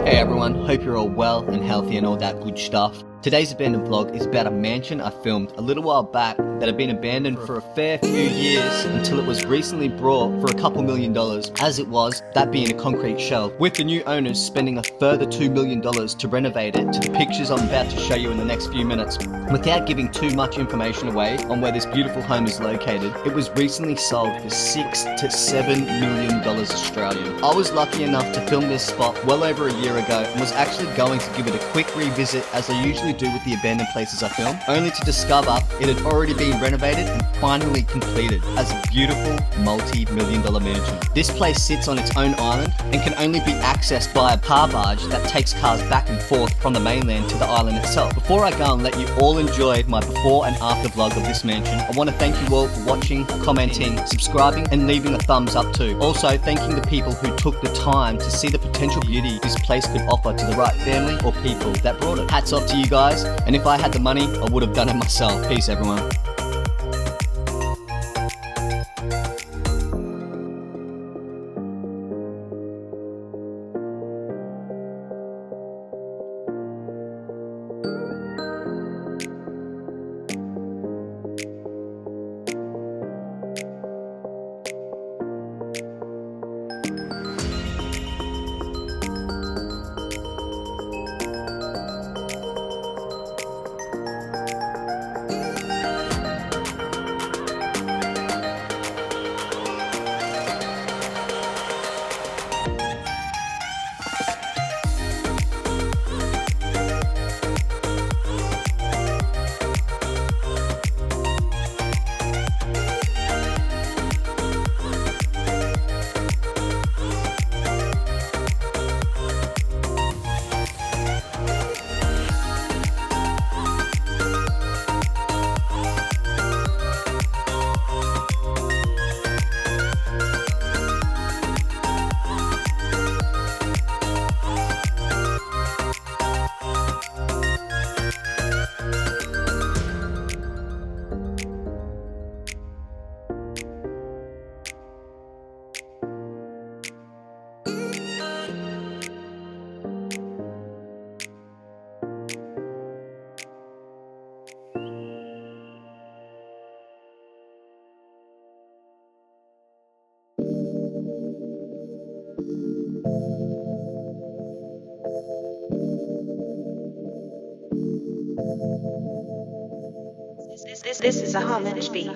Hey everyone, hope you're all well and healthy and all that good stuff. Today's abandoned vlog is about a mansion I filmed a little while back that had been abandoned for a fair few years until it was recently brought for a couple $1,000,000, as it was, that being a concrete shell, with the new owners spending a further $2 million to renovate it to the pictures I'm about to show you in the next few minutes. Without giving too much information away on where this beautiful home is located, it was recently sold for $6 to $7 million Australian. I was lucky enough to film this spot well over a year ago and was actually going to give it a quick revisit as I usually do with the abandoned places I film, only to discover it had already been renovated and finally completed as a beautiful multi-million-dollar mansion. This place sits on its own island and can only be accessed by a car barge that takes cars back and forth from the mainland to the island itself. Before I go and let you all enjoy my before and after vlog of this mansion, I want to thank you all for watching, commenting, subscribing and leaving a thumbs up too. Also thanking the people who took the time to see the potential beauty this place could offer to the right family or people that brought it. Hats off to you guys, and if I had the money, I would have done it myself. Peace everyone. This is a homage beat.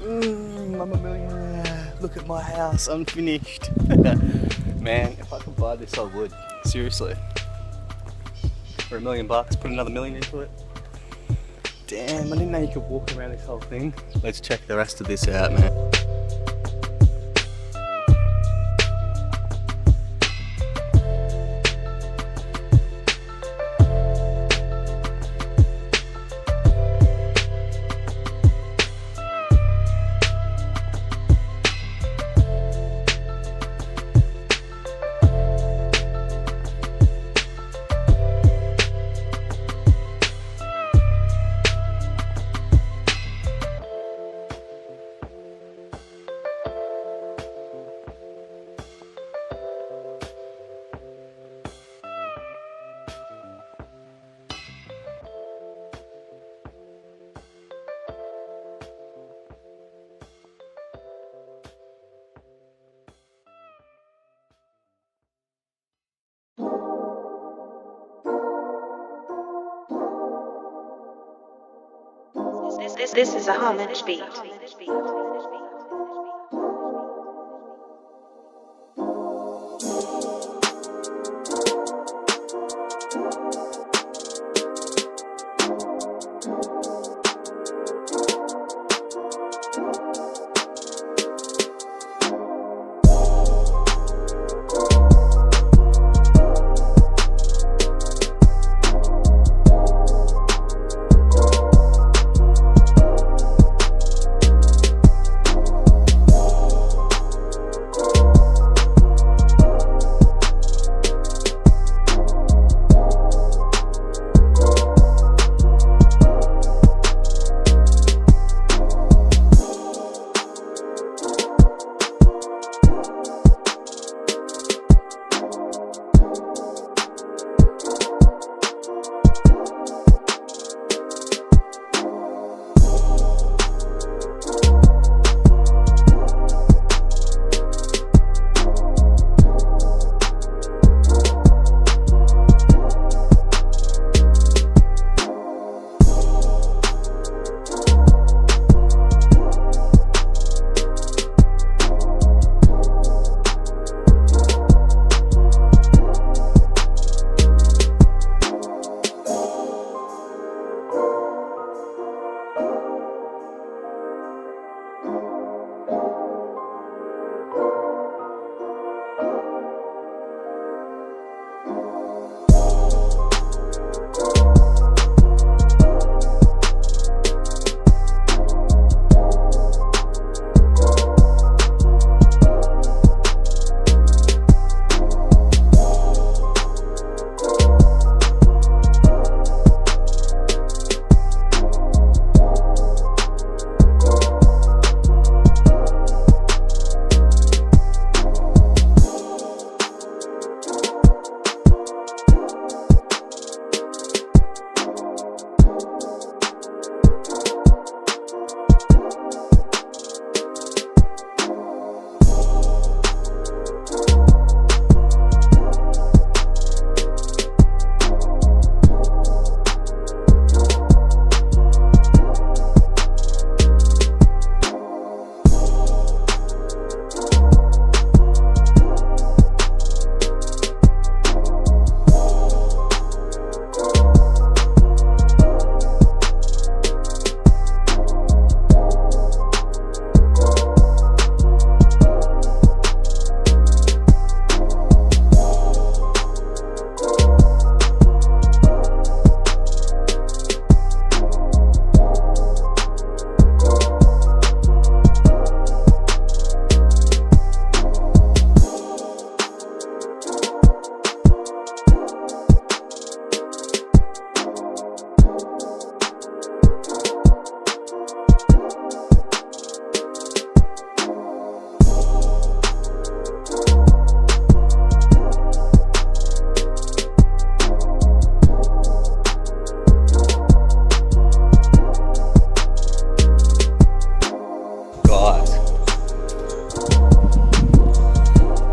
I'm a millionaire. Look at my house, unfinished. Man, if I could buy this, I would. Seriously. For $1 million, put another million into it. Damn, I didn't know you could walk around this whole thing. Let's check the rest of this out, man. This is a homage beat.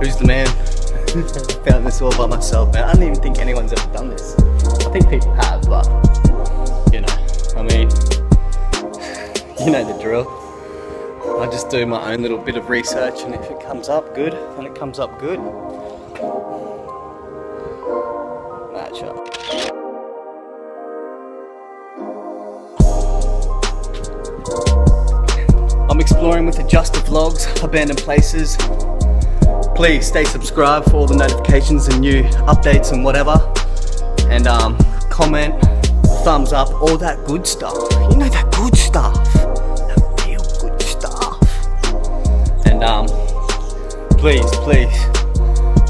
Who's the man? I found this all by myself, man. I don't even think anyone's ever done this. I think people have, but you know, I mean, you know the drill. I just do my own little bit of research, and if it comes up good, then it comes up good. Match up. I'm exploring with Ajusta vlogs, abandoned places. Please stay subscribed for all the notifications and new updates and whatever. And comment, thumbs up, all that good stuff. You know, that good stuff. That real good stuff. And please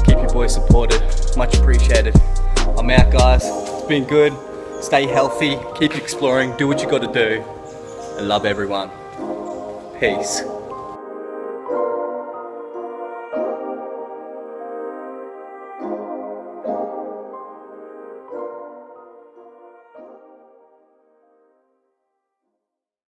keep your boys supported. Much appreciated. I'm out, guys. It's been good. Stay healthy, keep exploring, do what you gotta do. I love everyone. Peace.